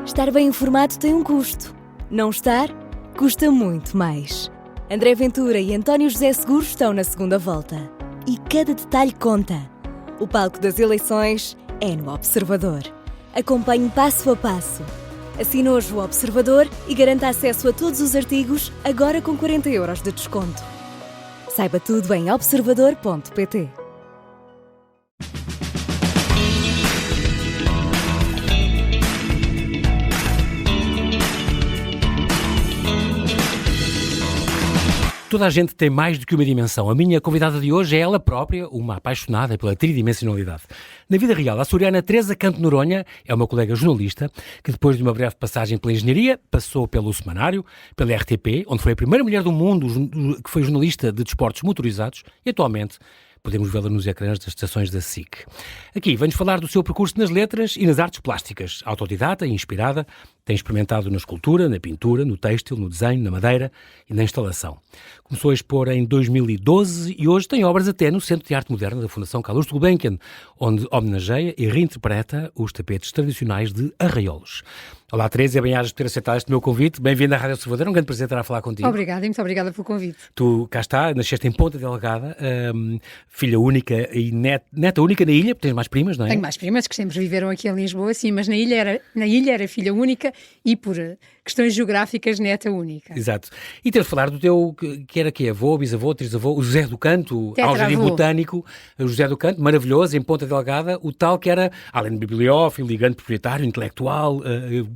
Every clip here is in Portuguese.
Estar bem informado tem um custo. Não estar, custa muito mais. André Ventura e António José Seguro estão na segunda volta. E cada detalhe conta. O palco das eleições é no Observador. Acompanhe passo a passo. Assine hoje o Observador e garanta acesso a todos os artigos, agora com 40 € de desconto. Saiba tudo em observador.pt. Toda a gente tem mais do que uma dimensão. A minha convidada de hoje é ela própria, uma apaixonada pela tridimensionalidade. Na vida real, a açoriana Teresa Canto Noronha é uma colega jornalista que, depois de uma breve passagem pela engenharia, passou pelo semanário, pela RTP, onde foi a primeira mulher do mundo que foi jornalista de desportos motorizados e, atualmente, podemos vê-la nos ecrãs das estações da SIC. Aqui vamos falar do seu percurso nas letras e nas artes plásticas. Autodidata e inspirada, tem experimentado na escultura, na pintura, no têxtil, no desenho, na madeira e na instalação. Começou a expor em 2012 e hoje tem obras até no Centro de Arte Moderna da Fundação Carlos Gulbenkian, onde homenageia e reinterpreta os tapetes tradicionais de Arraiolos. Olá, Teresa, bem-ajas por ter aceitado este meu convite. Bem-vinda à Rádio Observador, é um grande prazer estar a falar contigo. Obrigada e muito obrigada pelo convite. Tu, cá está, nasceste em Ponta Delgada, filha única e neta única na ilha, porque tens mais primas, não é? Tenho mais primas que sempre viveram aqui em Lisboa, sim, mas na ilha era filha única e por questões geográficas neta única. Exato. E teres de falar do teu, que era que avô, bisavô, trisavô, o José do Canto, ao jardim botânico, o José do Canto, maravilhoso, em Ponta Delgada, o tal que era, além de bibliófilo e grande proprietário, intelectual,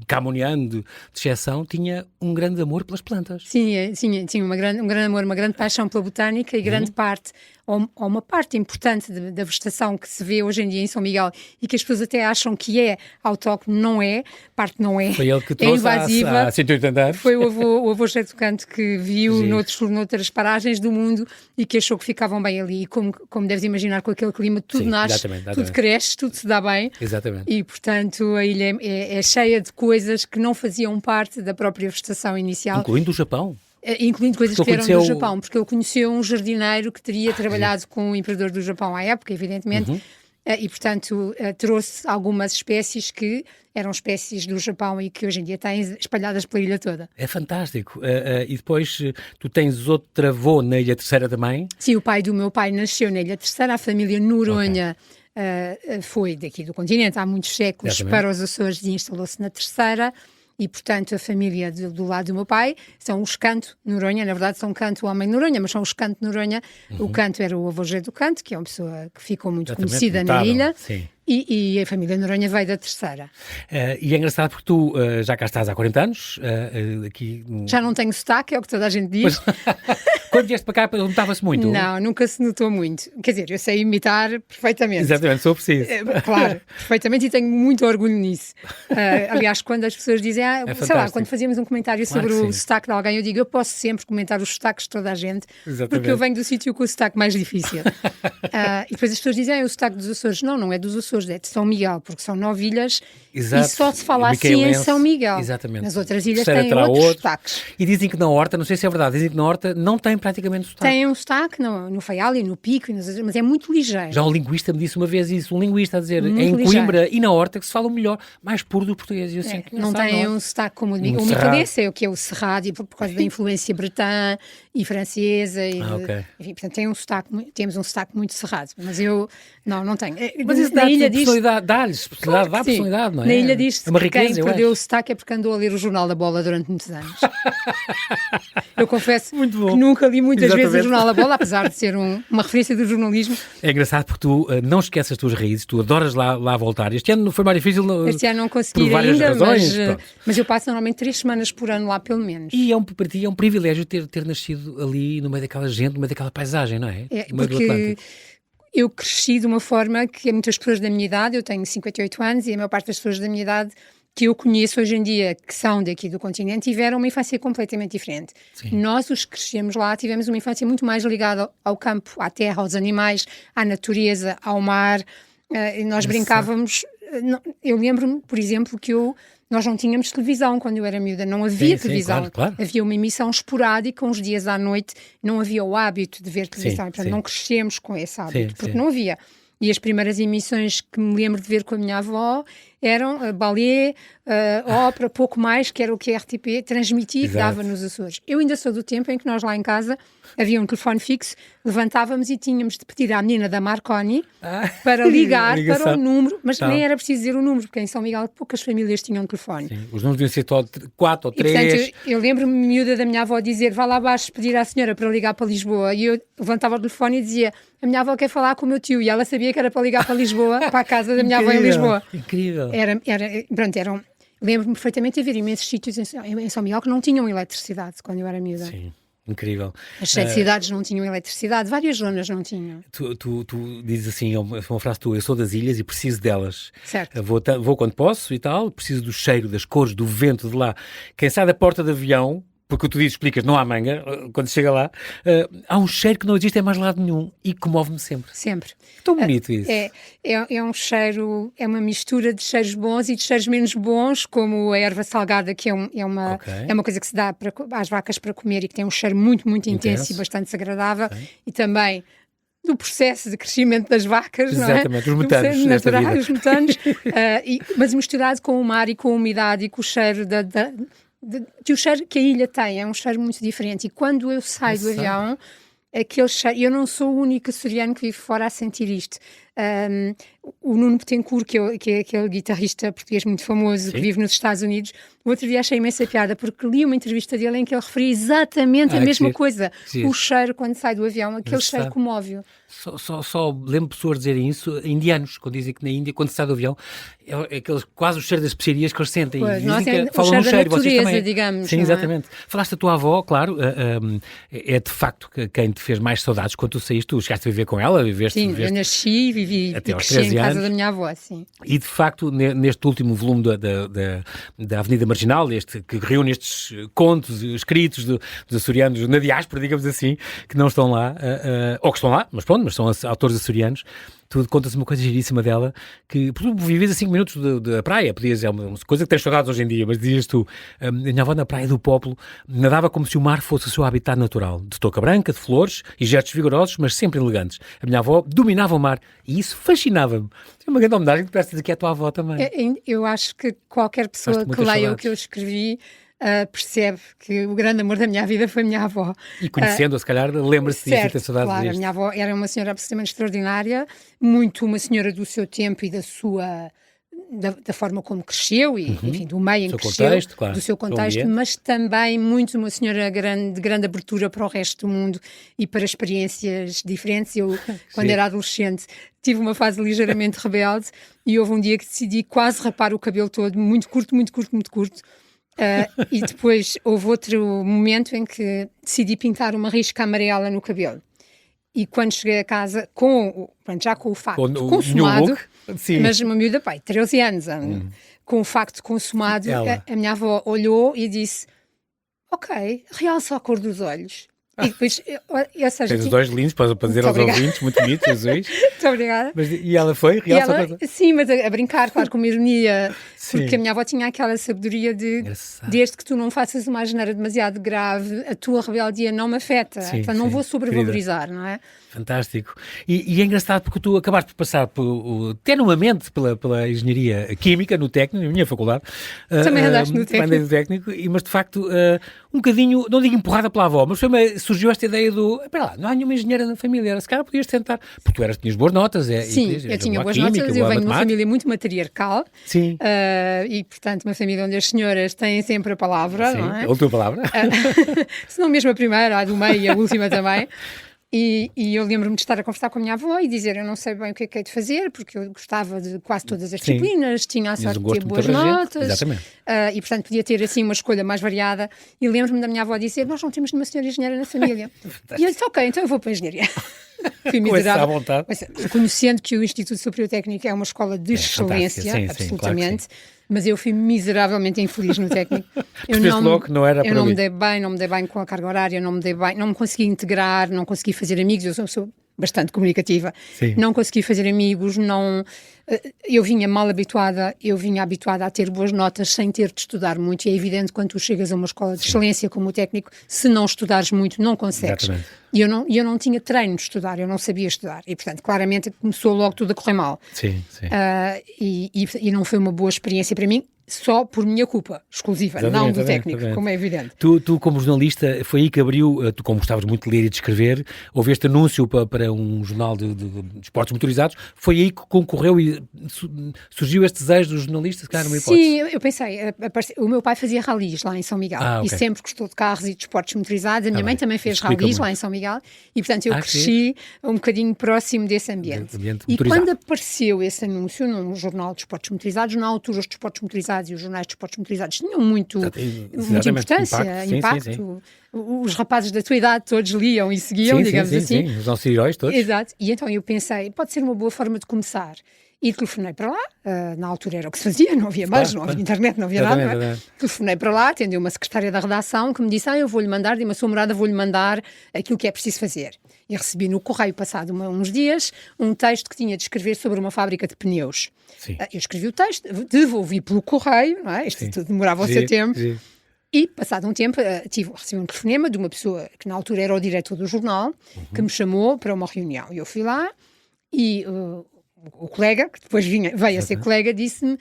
camoniano de exceção, tinha um grande amor pelas plantas. Sim, tinha um grande amor, uma grande paixão pela botânica e grande parte, ou uma parte importante da vegetação que se vê hoje em dia em São Miguel e que as pessoas até acham que é autóctone, não é, parte não é. Foi ele que trouxe há 180 anos. Foi o avô José do Canto que viu noutras paragens do mundo e que achou que ficavam bem ali. E como deves imaginar, com aquele clima, tudo nasce, exatamente. Tudo cresce, tudo se dá bem. Exatamente. E, portanto, a ilha é cheia de coisas que não faziam parte da própria vegetação inicial. Incluindo o Japão. Incluindo coisas que vieram do Japão, porque ele conheceu um jardineiro que teria trabalhado com o imperador do Japão à época, evidentemente, e, portanto, trouxe algumas espécies que eram espécies do Japão e que hoje em dia têm espalhadas pela ilha toda. É fantástico. E depois tu tens outro avô na Ilha Terceira também? Sim, o pai do meu pai nasceu na Ilha Terceira, a família Noronha foi daqui do continente há muitos séculos para os Açores e instalou-se na Terceira. E, portanto, a família do lado do meu pai são os Canto Noronha, na verdade são Canto Homem Noronha, mas são os Canto Noronha. O Canto era o avô José do Canto, que é uma pessoa que ficou muito conhecida na ilha. Sim. E a família Noronha veio da Terceira. E é engraçado porque tu já cá estás há 40 anos. Aqui... Já não tenho sotaque, é o que toda a gente diz. Quando vieste para cá, notava-se muito? Não, nunca se notou muito. Quer dizer, eu sei imitar perfeitamente. Exatamente, sou preciso. Claro, perfeitamente, e tenho muito orgulho nisso. Aliás, quando as pessoas dizem, sei lá, quando fazíamos um comentário sobre o sotaque de alguém, eu digo, eu posso sempre comentar os sotaques de toda a gente, porque eu venho do sítio com o sotaque mais difícil. E depois as pessoas dizem, o sotaque dos Açores. Não é dos Açores, é de São Miguel, porque são 9 ilhas. Exato. E só se fala assim em São Miguel. Exatamente. Nas outras ilhas têm outros sotaques. E dizem que na Horta, não sei se é verdade, dizem que na Horta não tem praticamente sotaque. Tem um sotaque no Faial e no Pico, mas é muito ligeiro. Já um linguista me disse uma vez isso, um linguista a dizer, muito em Coimbra e na Horta que se fala o melhor, mais puro do português. E eu assim, não tem um sotaque como o de mim. O Micadês é o que é o Cerrado, e por causa da influência bretã e francesa. Enfim, portanto, temos um sotaque muito cerrado. Mas eu, não tenho. Mas isso dá personalidade, dá-lhes personalidade, dá personalidade, não é? Na ilha diz-se que quem perdeu o sotaque é porque andou a ler o Jornal da Bola durante muitos anos. Eu confesso que nunca li muitas vezes o Jornal da Bola, apesar de ser uma referência do jornalismo. É engraçado porque tu não esqueces as tuas raízes, tu adoras lá voltar. Este ano foi mais difícil. Este ano não consegui ainda, mas eu passo normalmente 3 semanas por ano lá, pelo menos. E para ti é um privilégio ter nascido ali no meio daquela gente, no meio daquela paisagem, não é? No meio do Atlântico. Eu cresci de uma forma que muitas pessoas da minha idade, eu tenho 58 anos e a maior parte das pessoas da minha idade que eu conheço hoje em dia, que são daqui do continente, tiveram uma infância completamente diferente. Sim. Nós, os que crescemos lá, tivemos uma infância muito mais ligada ao campo, à terra, aos animais, à natureza, ao mar. Nós brincávamos... Eu lembro-me, por exemplo, que nós não tínhamos televisão quando eu era miúda, não havia televisão. Claro. Havia uma emissão esporádica, uns dias à noite, não havia o hábito de ver televisão. Portanto, não crescemos com esse hábito, porque não havia. E as primeiras emissões que me lembro de ver com a minha avó eram balé, ópera, pouco mais, que era o que a RTP transmitia e dava nos Açores. Eu ainda sou do tempo em que nós lá em casa havia um telefone fixo, levantávamos e tínhamos de pedir à menina da Marconi para ligar para o número, mas nem era preciso dizer o número, porque em São Miguel poucas famílias tinham telefone. Sim, os números deviam ser 4 ou 3. E, portanto, eu lembro-me miúda da minha avó dizer, vá lá abaixo pedir à senhora para ligar para Lisboa, e eu levantava o telefone e dizia, a minha avó quer falar com o meu tio, e ela sabia que era para ligar para Lisboa, para a casa da minha avó em Lisboa. Incrível. Lembro-me perfeitamente de haver imensos sítios em São Miguel que não tinham eletricidade quando eu era miúda. Sim. Incrível. As 7 cidades não tinham eletricidade, várias zonas não tinham. Tu dizes assim, é uma frase tua, eu sou das ilhas e preciso delas. Certo. Vou quando posso e tal, preciso do cheiro, das cores, do vento de lá. Quem sai da porta de avião, porque tu dizes, explicas, não há manga, quando chega lá, há um cheiro que não existe em mais lado nenhum e comove-me sempre. Sempre. Tão bonito isso. É um cheiro, é uma mistura de cheiros bons e de cheiros menos bons, como a erva salgada, que é uma coisa que se dá às vacas para comer e que tem um cheiro muito, muito intenso e bastante desagradável. Okay. E também do processo de crescimento das vacas, exatamente, não é? Os metanos desta vida. Os metanos, mas misturado com o mar e com a umidade e com o cheiro que o cheiro que a ilha tem é um cheiro muito diferente, e quando eu saio do avião, aquele cheiro, eu não sou o único açoriano que vive fora a sentir isto. O Nuno Betancourt, que é aquele guitarrista português muito famoso, que vive nos Estados Unidos, o outro dia achei imensa piada, porque li uma entrevista dele em que ele referia exatamente a mesma coisa. O cheiro, quando sai do avião, aquele cheiro comove-o. Só lembro pessoas dizerem isso, indianos, quando dizem que na Índia, quando se sai do avião, é quase o cheiro das especiarias que eles sentem. Pois, nós falam o cheiro no da cheiro, natureza, vocês também. digamos. Sim, exatamente. Falaste da tua avó, claro, é de facto quem te fez mais saudades quando tu saíste, tu chegaste a viver com ela, Sim, eu nasci e vivi até e aos cresci 13 em casa anos. da minha avó, sim. E de facto, neste último volume da Avenida Marginal, que reúne estes contos escritos dos açorianos na diáspora, digamos assim, que não estão lá, ou que estão lá, mas pronto, mas são autores açorianos. Tu contas uma coisa giríssima dela, que tu vives a 5 minutos da praia, podias, é uma coisa que tens saudades hoje em dia, mas dizias tu, a minha avó na praia do Popolo nadava como se o mar fosse o seu habitat natural, de touca branca, de flores e gestos vigorosos, mas sempre elegantes. A minha avó dominava o mar e isso fascinava-me. É uma grande homenagem que parece que é a tua avó também. Eu acho que qualquer pessoa que leia o que eu escrevi percebe que o grande amor da minha vida foi a minha avó. E conhecendo-a, se calhar, lembra-se disso e tem saudades claro, disto. A minha avó era uma senhora absolutamente extraordinária, muito uma senhora do seu tempo e da forma como cresceu e, enfim, do meio em que cresceu, contexto, claro, do seu contexto, mas também muito uma senhora de grande abertura para o resto do mundo e para experiências diferentes. Eu, quando era adolescente, tive uma fase ligeiramente rebelde e houve um dia que decidi quase rapar o cabelo todo, muito curto. E depois houve outro momento em que decidi pintar uma risca amarela no cabelo. E quando cheguei a casa, já com o facto consumado, mas uma miúda, 13 anos, com o facto consumado, a minha avó olhou e disse, ok, realça a cor dos olhos. E depois, tens os olhos lindos, para dizer aos ouvintes, muito bonitos, azuis. Muito obrigada. E ela foi? Realça sim, mas a brincar, claro, com uma ironia, porque a minha avó tinha aquela sabedoria desde que tu não faças uma asneira demasiado grave, a tua rebeldia não me afeta. Então não vou sobrevalorizar, não é? Fantástico. E é engraçado porque tu acabaste por passar tenuamente pela engenharia química no técnico, na minha faculdade. Também andaste no técnico. Mas de facto, um bocadinho, não digo empurrada pela avó, mas surgiu esta ideia espera lá, não há nenhuma engenheira na família, se calhar podias tentar, porque tu tinhas boas notas. Sim, eu tinha boas notas, eu venho de uma família muito matriarcal. Sim. E, portanto, uma família onde as senhoras têm sempre a palavra, não é? A última palavra. Se não mesmo a primeira, a do meio e a última também. E eu lembro-me de estar a conversar com a minha avó e dizer, eu não sei bem o que é que hei de fazer, porque eu gostava de quase todas as disciplinas, tinha a sorte de ter boas notas. Exatamente. E, portanto, podia ter, assim, uma escolha mais variada. E lembro-me da minha avó dizer, nós não temos nenhuma senhora engenheira na família. E eu disse, ok, então eu vou para a engenharia. Fui miserável. À vontade. Reconhecendo que o Instituto Superior Técnico é uma escola de excelência, absolutamente. Claro, mas eu fui miseravelmente infeliz no técnico. Eu não me dei bem com a carga horária, não me consegui integrar, não consegui fazer amigos. Eu sou bastante comunicativa. Sim. Não consegui fazer amigos, eu vinha mal habituada, eu vinha habituada a ter boas notas sem ter de estudar muito, e é evidente quando tu chegas a uma escola de excelência como o técnico, se não estudares muito, não consegues. Exatamente. E eu não tinha treino de estudar, eu não sabia estudar, e portanto, claramente começou logo tudo a correr mal. Sim, sim. E não foi uma boa experiência para mim, só por minha culpa exclusiva, não do técnico, como é evidente. Tu, como jornalista, foi aí que abriu, tu como gostavas muito de ler e de escrever, houve este anúncio para um jornal de esportes motorizados, foi aí que concorreu e surgiu este desejo do jornalista, se calhar numa hipótese? Sim, eu pensei, o meu pai fazia ralis lá em São Miguel, okay. E sempre gostou de carros e de esportes motorizados, a minha mãe também fez ralis lá em São Miguel, e portanto eu cresci um bocadinho próximo desse ambiente. E quando apareceu esse anúncio num jornal de esportes motorizados, na altura os desportos motorizados e os jornais de esportes motorizados tinham muita importância, impacto. Sim. Os rapazes da tua idade todos liam e seguiam, digamos assim. Sim, os nossos heróis todos. Exato, e então eu pensei, pode ser uma boa forma de começar. E telefonei para lá, na altura era o que se fazia, não havia mais, não havia internet, não havia nada. Não é? Telefonei para lá, atendeu uma secretária da redação que me disse, eu vou-lhe mandar, de uma sua morada, vou-lhe mandar aquilo que é preciso fazer. E recebi no correio, passado uns dias, um texto que tinha de escrever sobre uma fábrica de pneus. Sim. Eu escrevi o texto, devolvi pelo correio, não é? Isto tudo demorava o seu tempo. Sim. E, passado um tempo, recebi um telefonema de uma pessoa que na altura era o diretor do jornal, que me chamou para uma reunião. E eu fui lá e o colega, que depois veio a ser colega, disse-me,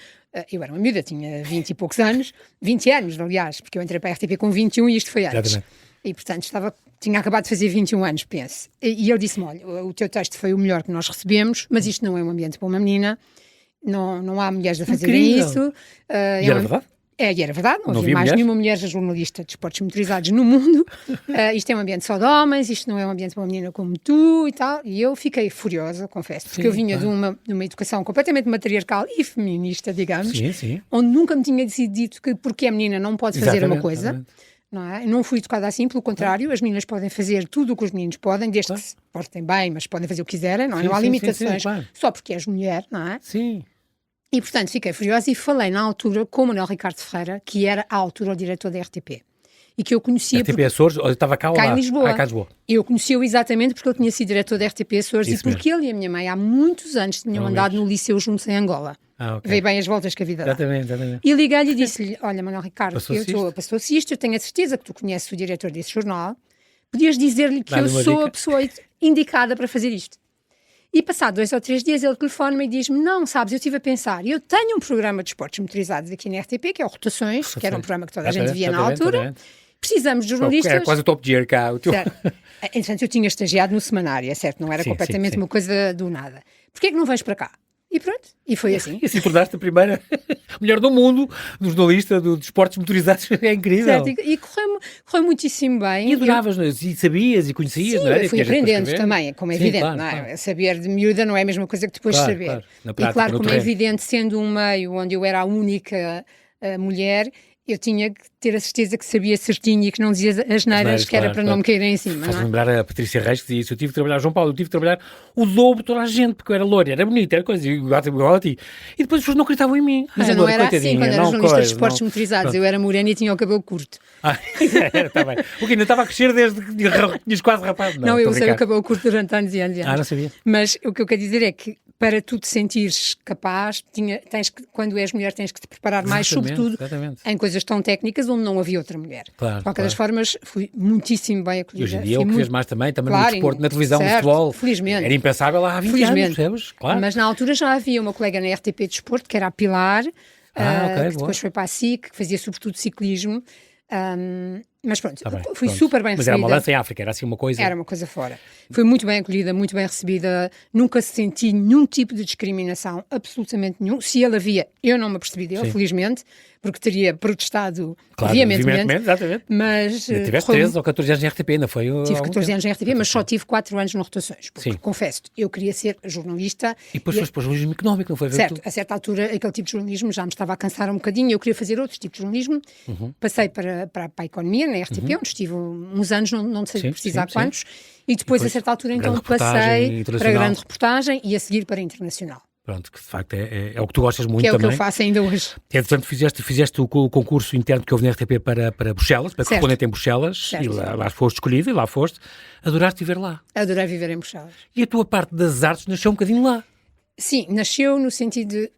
eu era uma miúda, tinha 20 e poucos anos, 20 anos, aliás, porque eu entrei para a RTP com 21 e isto foi antes. Exatamente. E, portanto, tinha acabado de fazer 21 anos, penso. E ele disse-me, olha, o teu texto foi o melhor que nós recebemos, mas isto não é um ambiente para uma menina, não há mulheres a fazerem isso. E era verdade? E era verdade, não havia mais nenhuma mulher jornalista de esportes motorizados no mundo. Isto é um ambiente só de homens, isto não é um ambiente para uma menina como tu e tal. E eu fiquei furiosa, confesso, porque eu vinha de uma educação completamente matriarcal e feminista, digamos, onde nunca me tinha sido dito que porque a menina não pode fazer uma coisa. Não é? Não fui educada assim, pelo contrário, as meninas podem fazer tudo o que os meninos podem, desde que se portem bem, mas podem fazer o que quiserem, não é? Não há limitações só porque és mulher, não é? Sim. E, portanto, fiquei furiosa e falei na altura com o Manuel Ricardo Ferreira, que era à altura o diretor da RTP. E que eu conhecia... RTP Açores? Estava cá em Lisboa. Cá em Lisboa. Eu conhecia-o exatamente porque ele tinha sido diretor da RTP Açores e porque ele e a minha mãe há muitos anos tinham andado no liceu juntos em Angola. Okay. Veio bem as voltas que a vida dá. Exatamente. E liguei-lhe e disse-lhe, olha, Manuel Ricardo, passou-se isto, eu tenho a certeza que tu conheces o diretor desse jornal, podias dizer-lhe que eu sou a pessoa indicada para fazer isto. E passado 2 ou 3 dias ele telefona-me e diz-me, não, sabes, eu estive a pensar, eu tenho um programa de esportes motorizados aqui na RTP, que é o Rotações, que era um programa que toda a gente via na altura. Precisamos de jornalistas... Era quase o Top Gear cá. Entretanto, eu tinha estagiado no semanário, é certo, não era completamente uma coisa do nada. Porquê é que não vais para cá? E pronto, e foi assim. E assim tornaste a primeira mulher do mundo, do jornalista, de esportes motorizados, é incrível. Certo, e correu muitíssimo bem. E adoravas, e sabias e conhecias, não é? Eu fui aprendendo também, como é evidente, claro, não é? Claro. Saber de miúda não é a mesma coisa que depois saber. Claro. Na prática, e claro, como é evidente, sendo um meio onde eu era a única mulher, eu tinha que ter a certeza que sabia certinho e que não dizia as neiras, que era para não me caírem em cima. Faz lembrar a Patrícia Reis que dizia isso, eu tive que trabalhar, João Paulo, eu tive que trabalhar o dobro de toda a gente, porque eu era loira, era bonita, era coisa, igual a ti. E depois as pessoas não acreditavam em mim. Mas eu não era assim, quando era jornalista de esportes motorizados, eu era morena e tinha o cabelo curto. Está bem. Porque ainda estava a crescer desde que tinhas quase rapado. Não, eu usei o cabelo curto durante anos e anos e anos. Não sabia. Mas o que eu quero dizer é que para tu te sentires capaz, quando és mulher tens que te preparar mais, sobretudo em coisas tão técnicas onde não havia outra mulher. Claro, de qualquer das formas, fui muitíssimo bem acolhida. E hoje em dia é o que fez mais também no desporto, na televisão, no futebol. Felizmente. Era impensável há 20 anos, percebes? Claro. Mas na altura já havia uma colega na RTP de Desporto, que era a Pilar, que depois foi para a SIC, que fazia sobretudo ciclismo. Mas pronto, fui super bem recebida. Mas era uma lança em África, era assim uma coisa... Era uma coisa fora. Fui muito bem acolhida, muito bem recebida, nunca senti nenhum tipo de discriminação, absolutamente nenhum. Se ele havia, eu não me apercebi dele, felizmente, porque teria protestado veementemente. Exatamente. Mas... Tiveste 13 ou 14 anos em RTP, ainda foi? Tive 14 anos em RTP, mas só tive 4 anos no Rotações. Porque, confesso, eu queria ser jornalista. E depois foste para o jornalismo económico, não foi? Certo, a certa altura, aquele tipo de jornalismo já me estava a cansar um bocadinho, eu queria fazer outros tipos de jornalismo. Passei para a economia, na RTP, onde estive uns anos, não sei precisar quantos, e depois, a certa altura, então, passei para a grande reportagem e a seguir para a internacional. Pronto, que de facto é o que tu gostas muito que é também. o que eu faço ainda hoje. Portanto, fizeste o concurso interno que houve na RTP para Bruxelas, para correspondente em Bruxelas, Certo. e lá foste escolhido, e lá foste. Adoraste viver lá. Adorei viver em Bruxelas. E a tua parte das artes nasceu um bocadinho lá. Sim, nasceu no sentido de...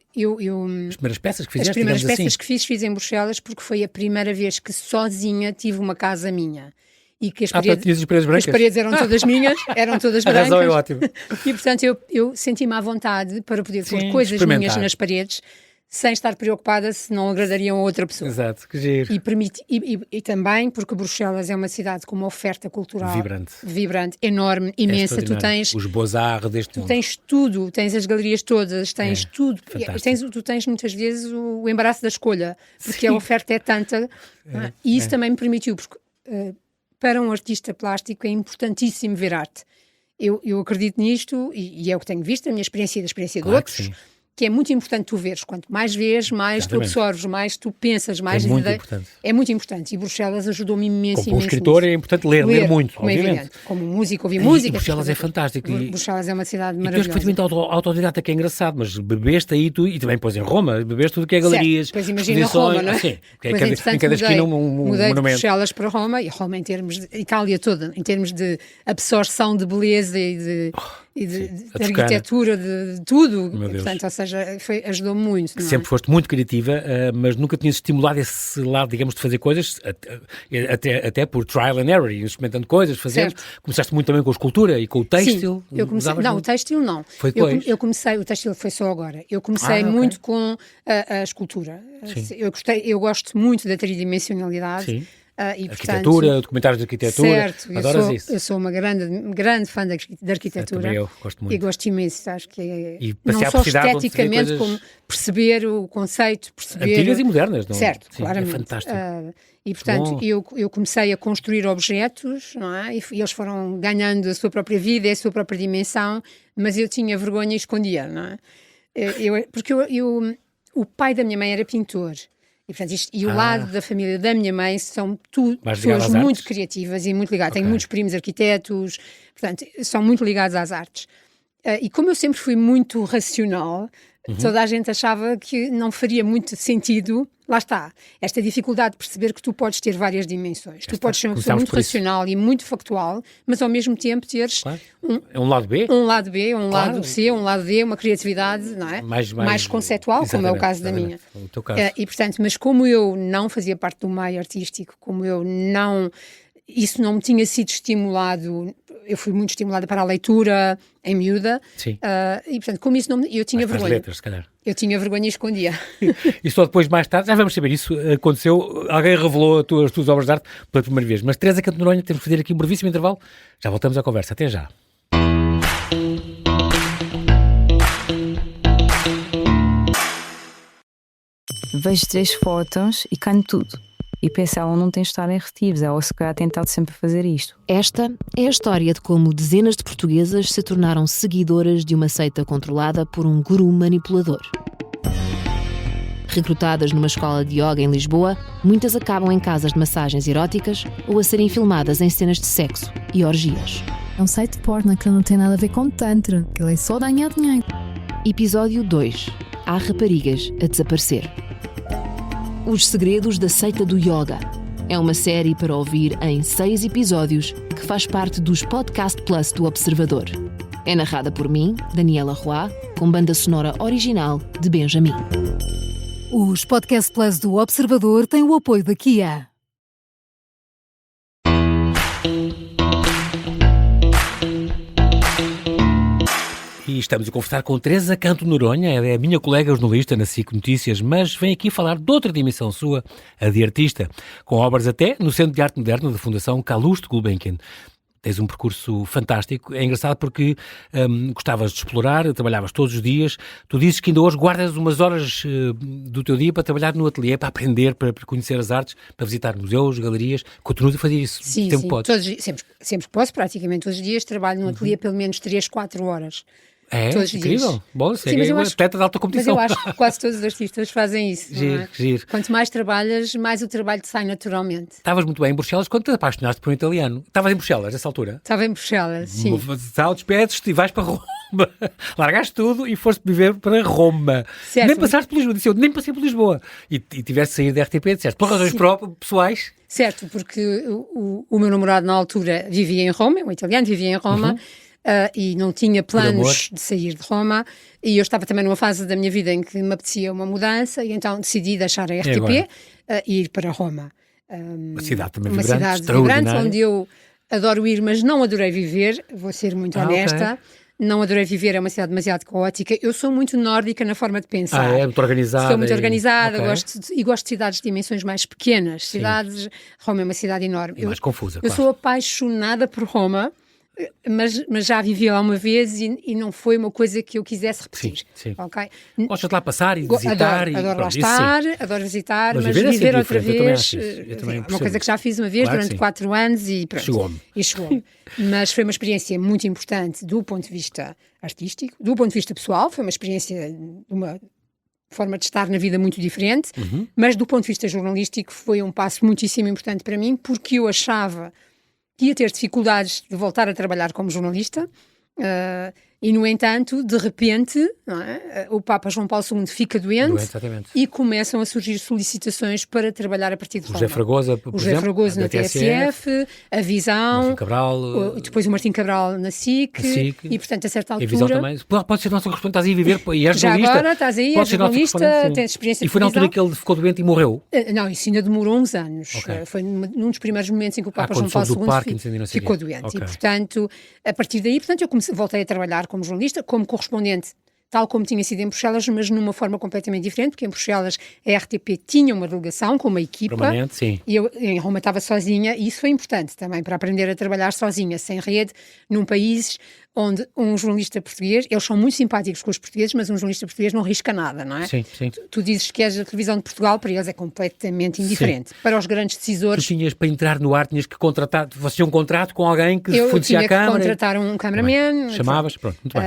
As primeiras peças que fizeste, As primeiras digamos peças assim. que fiz em Bruxelas, porque foi a primeira vez que sozinha tive uma casa minha. E que as Portanto, tinhas as paredes brancas? As paredes eram todas minhas, eram todas A brancas. razão é ótima. E, portanto, eu senti-me à vontade para poder pôr Sim, coisas experimentar. minhas nas paredes, sem estar preocupada se não agradariam a outra pessoa. Exato, que giro. E também porque Bruxelas é uma cidade com uma oferta cultural Vibrante, enorme, imensa. Tu extraordinário. tens os Beaux-Arts deste mundo. tens tudo, tens as galerias todas, tens tudo. fantástico. Tu tens muitas vezes o embaraço da escolha, porque a oferta é tanta. E isso também me permitiu, porque para um artista plástico é importantíssimo ver arte. Eu acredito nisto e é o que tenho visto, a minha experiência e da experiência de outros. Que é muito importante tu veres. Quanto mais vês, mais tu absorves, mais tu pensas, mais... É muito importante. É muito importante. E Bruxelas ajudou-me imenso. Como escritor é importante ler muito, como obviamente. É evidente. Como músico, ouvir música. E Bruxelas é fantástico. Bruxelas é uma cidade maravilhosa. E tu és perfeitamente autodidata, que é engraçado, mas bebeste aí tu, e também depois em Roma, bebeste tudo que é galerias, pois imagina Roma, não é? Sim, em cada esquina um mudei monumento. de Bruxelas para Roma, e Roma em termos de Itália toda, em termos de absorção de beleza e de arquitetura, de tudo. Portanto, ou seja, ajudou-me muito. Sempre foste muito criativa, mas nunca tinhas estimulado esse lado, digamos, de fazer coisas, até por trial and error, experimentando coisas, fazendo. Começaste muito também com a escultura e com o têxtil. Sim, eu comecei, não, o têxtil não. Foi depois? Eu comecei, o têxtil foi só agora. Eu comecei muito com a escultura. Eu gosto muito da tridimensionalidade. Sim. E, arquitetura, portanto, documentários de arquitetura, certo, adoras isso. Eu sou uma grande fã da arquitetura. Também eu gosto muito. E gosto imenso, acho que é, e não só esteticamente, como perceber o conceito, perceber... Antigas e modernas, não? Certo, sim, claramente. É fantástico. E, portanto, eu comecei a construir objetos, não é? E eles foram ganhando a sua própria vida, a sua própria dimensão, mas eu tinha vergonha e escondia, não é? Porque o pai da minha mãe era pintor. E, portanto, o lado da família da minha mãe são pessoas muito criativas e muito ligadas. Tenho muitos primos arquitetos, portanto, são muito ligados às artes. E como eu sempre fui muito racional, toda a gente achava que não faria muito sentido, lá está, esta dificuldade de perceber que tu podes ter várias dimensões. Tu podes ser uma pessoa muito racional e muito factual, mas ao mesmo tempo teres um lado B, um lado C, um lado D, uma criatividade, não é? Mais conceptual, como é o caso da minha. O teu caso. E portanto, mas como eu não fazia parte do meio artístico, como eu não... Isso não me tinha sido estimulado, eu fui muito estimulada para a leitura em miúda. Sim. E portanto, como isso não, eu tinha vergonha. Letras, se calhar. Eu tinha vergonha e escondia. E só depois, mais tarde, já vamos saber, isso aconteceu, alguém revelou as tuas obras de arte pela primeira vez. Mas Teresa Canto Noronha, temos que fazer aqui um brevíssimo intervalo. Já voltamos à conversa. Até já. Vejo 3 fotos e canto tudo. E penso, ela não tem de estar em retivos, ela se calhar tem tentado sempre fazer isto. Esta é a história de como dezenas de portuguesas se tornaram seguidoras de uma seita controlada por um guru manipulador. Recrutadas numa escola de yoga em Lisboa, muitas acabam em casas de massagens eróticas ou a serem filmadas em cenas de sexo e orgias. É um site de porno que não tem nada a ver com tantra, que ele é só ganhar dinheiro. Episódio 2. Há raparigas a desaparecer. Os segredos da seita do yoga. É uma série para ouvir em 6 episódios que faz parte dos Podcast Plus do Observador. É narrada por mim, Daniela Roy, com banda sonora original de Benjamin. Os Podcast Plus do Observador têm o apoio da Kia. E estamos a conversar com Teresa Canto Noronha, ela é a minha colega jornalista na SIC Notícias, mas vem aqui falar de outra dimensão sua, a de artista, com obras até no Centro de Arte Moderna da Fundação Calouste Gulbenkian. Tens um percurso fantástico, é engraçado porque gostavas de explorar, trabalhavas todos os dias, tu dizes que ainda hoje guardas umas horas do teu dia para trabalhar no ateliê, para aprender, para conhecer as artes, para visitar museus, galerias, continuas a fazer isso? Sim, sempre podes? Sempre que posso, praticamente todos os dias trabalho no ateliê pelo menos 3, 4 horas. É, todos os incrível. dias. Bom, Sim, mas eu acho- atleta de alta Mas competição. eu acho que quase todos os artistas fazem isso. Giro, Não é? giro. Quanto mais trabalhas, mais o trabalho te sai naturalmente. Estavas muito bem em Bruxelas quando te apaixonaste por um italiano. Estavas em Bruxelas, nessa altura? Estava em Bruxelas, sim. Despedes-te e vais para Roma. Largaste tudo e foste viver para Roma. Certo. Nem passaste por Lisboa. Disse eu, nem passei por Lisboa. E tiveste de sair da RTP, disseste, por razões pessoais. Certo, porque o meu namorado na altura vivia em Roma, um italiano, vivia em Roma, e não tinha amor. planos de sair de Roma, e eu estava também numa fase da minha vida em que me apetecia uma mudança, e então decidi deixar a RTP e ir para Roma. Uma cidade também Uma vibrante, cidade extraordinária. vibrante, onde eu adoro ir, mas não adorei viver, vou ser muito honesta. Ok. Não adorei viver, é uma cidade demasiado caótica. Eu sou muito nórdica na forma de pensar. É muito organizada. Sou muito organizada, Ok. gosto de cidades de dimensões mais pequenas. Roma é uma cidade enorme. E mais confusa, Eu claro. sou apaixonada por Roma, mas já vivi lá uma vez e não foi uma coisa que eu quisesse repetir. Sim. Ok? Gostas de lá passar e visitar? Adoro lá pronto, isso estar, adoro visitar, Mas mas viver é viver sempre outra diferente, eu também vez acho isso. Eu também é uma percebo coisa que isso. já fiz uma vez Claro que durante sim. 4 anos e pronto. Chegou-me. E chegou-me. Mas foi uma experiência muito importante do ponto de vista artístico, do ponto de vista pessoal, foi uma experiência de uma forma de estar na vida muito diferente, mas do ponto de vista jornalístico foi um passo muitíssimo importante para mim, porque eu achava que ia ter dificuldades de voltar a trabalhar como jornalista, e no entanto, de repente, não é? O Papa João Paulo II fica doente Exatamente. e começam a surgir solicitações para trabalhar a partir de Roma. José Fragoso, por O José exemplo, Fragoso da na TSF, a Visão, Martim Cabral, depois o Martim Cabral na SIC, SIC, e portanto a certa a altura... Visão também. Pode ser nossa correspondente, estás aí a viver e és Já jornalista. agora estás aí, és Pode ser nossa jornalista, correspondente, sim. tens experiência E de foi na altura televisão. que ele ficou doente e morreu. Não, isso ainda demorou uns anos. Ok. Foi num dos primeiros momentos em que o Papa quando João soube do Paulo Parkinson e II não sei ficou quê. doente. Ok. E, portanto, a partir daí, eu voltei a trabalhar como jornalista, como correspondente, tal como tinha sido em Bruxelas, mas numa forma completamente diferente, porque em Bruxelas a RTP tinha uma delegação com uma equipa. Permanente, sim. E eu em Roma estava sozinha, e isso foi importante também para aprender a trabalhar sozinha, sem rede, num país onde um jornalista português, eles são muito simpáticos com os portugueses, mas um jornalista português não risca nada, não é? Sim. Tu dizes que és a televisão de Portugal, para eles é completamente indiferente. Para os grandes Tu decisores, tinhas, para entrar no ar, tinhas que contratar, você tinha um contrato com alguém que eu fornecia tinha a que câmara. contratar um cameraman. Chamavas, pronto, muito bem.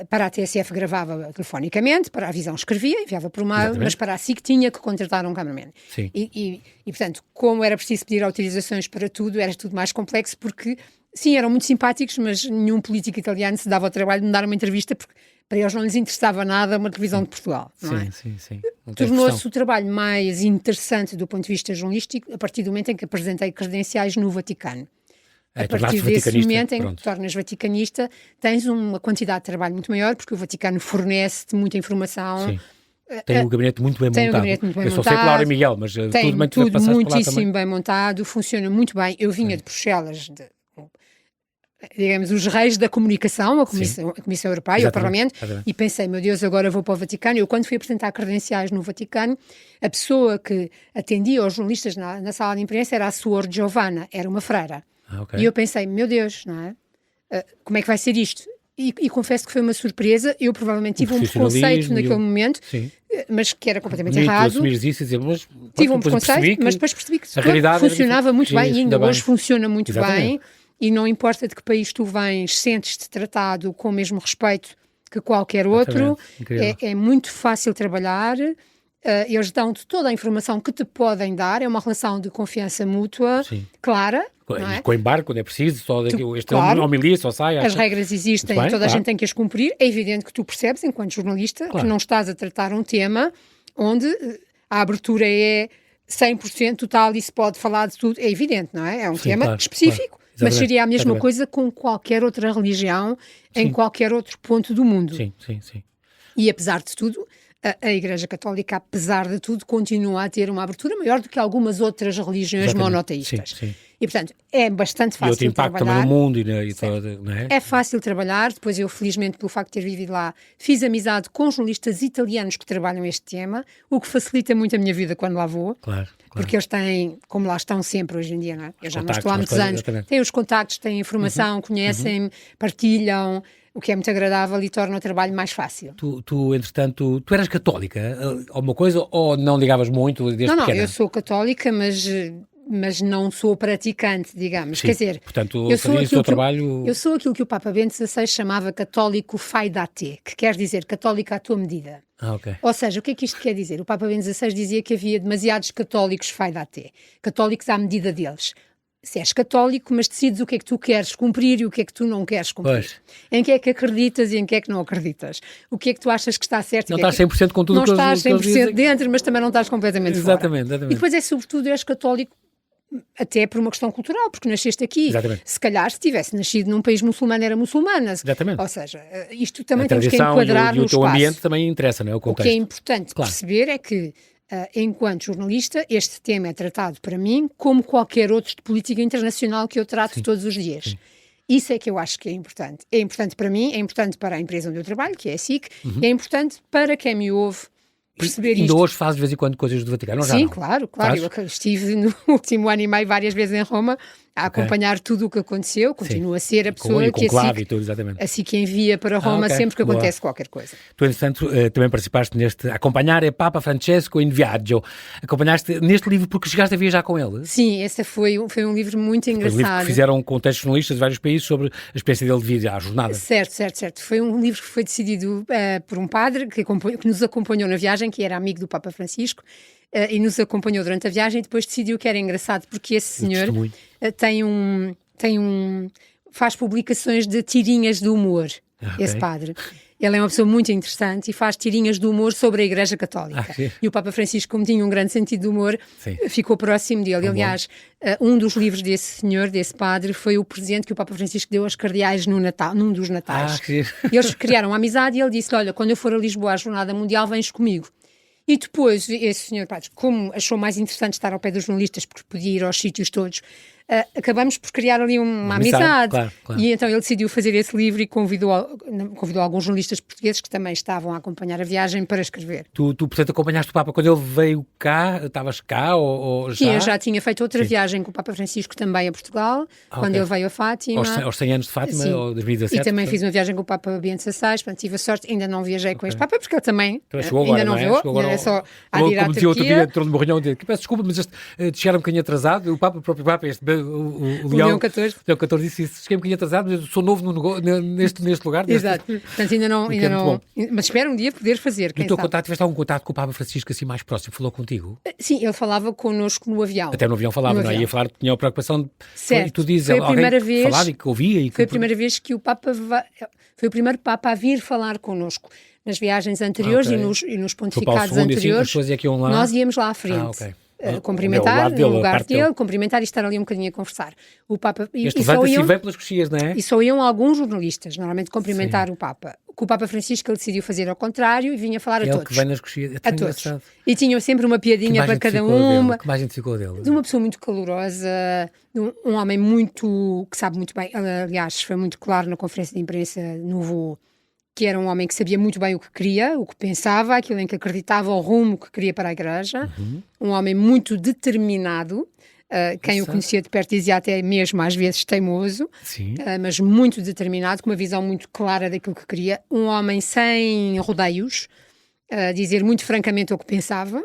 Para a TSF gravava telefonicamente, para a Visão escrevia, enviava por mail, Exatamente. mas para a SIC tinha que contratar um cameraman. Sim. E, portanto, como era preciso pedir autorizações para tudo, era tudo mais complexo, porque, sim, eram muito simpáticos, mas nenhum político italiano se dava ao trabalho de me dar uma entrevista, porque para eles não lhes interessava nada uma televisão de Portugal. Não é? Sim. Não tens Tornou-se pressão. o trabalho mais interessante do ponto de vista jornalístico a partir do momento em que apresentei credenciais no Vaticano. A partir tornaste desse vaticanista, momento em que pronto. te tornas vaticanista, tens uma quantidade de trabalho muito maior, porque o Vaticano fornece-te muita informação. Sim. Tem um gabinete muito bem Tem um montado. gabinete muito bem Eu só sei montado. pela Laura Miguel, mas Tem tudo bem, tu tudo passaste por lá também. muitíssimo bem montado, funciona muito bem. Eu vinha de Bruxelas, digamos, os reis da comunicação, a Comissão Europeia, o Exatamente, Parlamento, exatamente. e pensei, meu Deus, agora vou para o Vaticano. Eu, quando fui apresentar credenciais no Vaticano, a pessoa que atendia aos jornalistas na sala de imprensa era a Suor Giovanna, era uma freira. Ok. E eu pensei, meu Deus, não é? Como é que vai ser isto? E confesso que foi uma surpresa. Eu provavelmente tive um preconceito profissionalismo naquele e momento, Sim. mas que era completamente Bonito errado. assumires isso e dizer, mas Tive um depois percebi preconceito, que mas depois percebi que a realidade era funcionava muito diferente. bem, e Ainda ainda bem. hoje funciona muito Exatamente. bem, e não importa de que país tu vens, sentes-te tratado com o mesmo respeito que qualquer outro. Exatamente. Incrível. É muito fácil trabalhar. Eles dão-te toda a informação que te podem dar, é uma relação de confiança mútua, Sim. clara, E não é? com embarque, quando é preciso, só claro. homilia, só sai. As acho. regras existem, Muito bem, toda a claro. gente tem que as cumprir. É evidente que tu percebes, enquanto jornalista, Claro. que não estás a tratar um tema onde a abertura é 100% total e se pode falar de tudo. É evidente, não é? É um Sim, tema claro, específico, claro. mas Exatamente, seria a mesma exatamente. coisa com qualquer outra religião, em qualquer outro ponto do mundo. Sim. E apesar de tudo, a Igreja Católica, apesar de tudo, continua a ter uma abertura maior do que algumas outras religiões Exatamente. monoteístas. Sim. E, portanto, é bastante E fácil outro impacto trabalhar. também no mundo e todo, não é? É fácil trabalhar. Depois eu, felizmente, pelo facto de ter vivido lá, fiz amizade com jornalistas italianos que trabalham este tema, o que facilita muito a minha vida quando lá vou. Claro. Porque eles têm, como lá estão sempre hoje em dia, não é? Eu já não Contactos, estou há umas muitos coisas, anos. exatamente. Têm os contactos, têm informação, conhecem-me, partilham, o que é muito agradável e torna o trabalho mais fácil. Tu, entretanto, tu eras católica? Alguma coisa ou não ligavas muito desde Não, pequena? eu sou católica, mas mas não sou praticante, digamos. Sim, Quer dizer, portanto, eu sou trabalho... eu sou aquilo que o Papa Bento XVI chamava católico fai da te, que quer dizer católico à tua medida. Ok. Ou seja, o que é que isto quer dizer? O Papa Bento XVI dizia que havia demasiados católicos fai da te, católicos à medida deles. Se és católico, mas decides o que é que tu queres cumprir e o que é que tu não queres cumprir. Pois. Em que é que acreditas e em que é que não acreditas. O que é que tu achas que está certo Não e o que estás 100% com tudo o não que estás eles 100% dizem. dentro, mas também não estás completamente fora. Exatamente. E depois é sobretudo, és católico até por uma questão cultural, porque nasceste aqui. Exatamente. Se calhar, se tivesse nascido num país muçulmano, era muçulmana. Exatamente. Ou seja, isto também A temos que tradição enquadrar e no o teu espaço. ambiente também interessa, não é? O O contexto. que é importante Claro. perceber é que, enquanto jornalista, este tema é tratado para mim como qualquer outro de política internacional que eu trato todos os dias. Sim. Isso é que eu acho que é importante. É importante para mim, é importante para a empresa onde eu trabalho, que é a SIC, e é importante para quem me ouve perceber Ainda isto. hoje fazes de vez em quando coisas do Vaticano, não já Sim, não? claro. Fazes? Eu estive no último ano e meio várias vezes em Roma a acompanhar tudo o que aconteceu. Continuo a ser a pessoa Com que clave e tudo, exatamente. assim que envia para Roma ok. sempre que Boa. acontece qualquer coisa. Tu, entretanto, também participaste neste Acompanhar Papa Francesco in Viaggio. Acompanhaste neste livro porque chegaste a viajar com ele. Sim, esse foi um livro muito Foi um livro engraçado. que fizeram com textos jornalistas de vários países sobre a experiência dele de vir à jornada. Certo. Foi um livro que foi decidido por um padre que nos acompanhou na viagem, que era amigo do Papa Francisco, e nos acompanhou durante a viagem e depois decidiu que era engraçado porque esse senhor faz publicações de tirinhas de humor, esse padre. Ele é uma pessoa muito interessante e faz tirinhas de humor sobre a Igreja Católica. E o Papa Francisco, como tinha um grande sentido de humor, ficou próximo dele. Aliás, um dos livros desse senhor, desse padre, foi o presente que o Papa Francisco deu aos cardeais no Natal, num dos Natais. Eles criaram uma amizade e ele disse: olha, quando eu for a Lisboa à Jornada Mundial, vens comigo. E depois, esse senhor, como achou mais interessante estar ao pé dos jornalistas, porque podia ir aos sítios todos, acabamos por criar ali uma amizade. Claro. E então ele decidiu fazer esse livro e convidou alguns jornalistas portugueses que também estavam a acompanhar a viagem para escrever. Tu portanto, acompanhaste o Papa quando ele veio cá? Estavas cá ou já? Sim, eu já tinha feito outra viagem com o Papa Francisco também a Portugal, quando ele veio a Fátima. Aos 100 anos de Fátima, ou 2017? E também fiz uma viagem com o Papa Bento XVI, portanto tive a sorte, ainda não viajei com este Papa, porque ele também chegou ainda agora, não é? viu, Chegou agora é só a ir à como dizia outro dia, Turquia. entrou numa reunião e disse: peço desculpa, mas chegaram um bocadinho atrasado. O próprio Papa, o Leão XIV. Leão XIV disse isso: cheguei um bocadinho atrasado, mas eu sou novo neste lugar. Exato. Portanto, ainda não. Mas espero um dia poder fazer. No teu contato, tiveste algum contato com o Papa Francisco assim mais próximo? Falou contigo? Sim, ele falava connosco no avião. Até no avião falava, não é? Ia falar, tinha a preocupação de. Certo. E tu dizes, foi a primeira alguém vez, falava e que ouvia. Foi a primeira vez que o Papa. Foi o primeiro Papa a vir falar connosco. Nas viagens anteriores e nos pontificados anteriores, nós íamos lá à frente. Cumprimentar, no lugar dele, cumprimentar e estar ali um bocadinho a conversar. O Papa, e vem pelas coxias, não é? E só iam alguns jornalistas, normalmente cumprimentar o Papa. O que o Papa Francisco ele decidiu fazer ao contrário e vinha falar a todos. Que vem nas coxias, a todos. E tinham sempre uma piadinha para cada uma. Que mais ficou dele? De uma pessoa muito calorosa, um homem muito, que sabe muito bem, aliás, foi muito claro na conferência de imprensa no voo, que era um homem que sabia muito bem o que queria, o que pensava, aquilo em que acreditava, o rumo que queria para a Igreja. Um homem muito determinado, quem o conhecia de perto dizia até mesmo às vezes teimoso, mas muito determinado, com uma visão muito clara daquilo que queria. Um homem sem rodeios, dizer muito francamente o que pensava.